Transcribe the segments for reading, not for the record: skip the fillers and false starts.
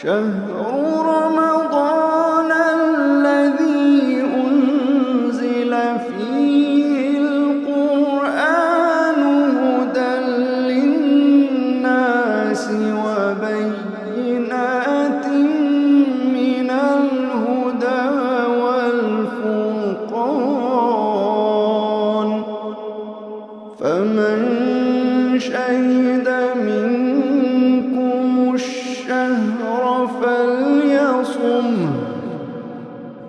شهر رمضان الذي أنزل فيه القرآن هدى للناس وبينات من الهدى والفرقان، فمن شهد منكم الشهر فليصمه،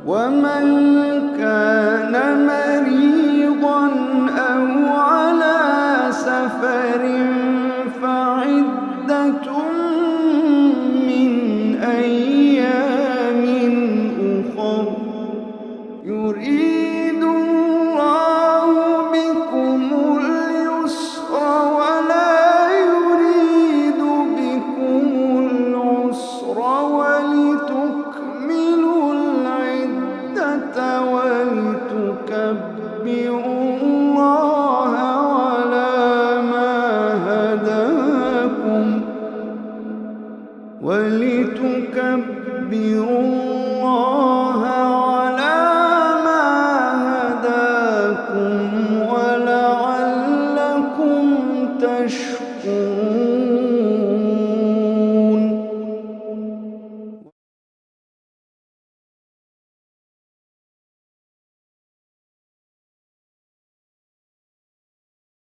ومن كان مريضا أو على سفر فعدة من أيام أخر، يريد الله بكم اليسر ولا يريد بكم العسر، ولتكملوا العدة ولتكبروا الله على ما هداكم ولعلكم تشكرون.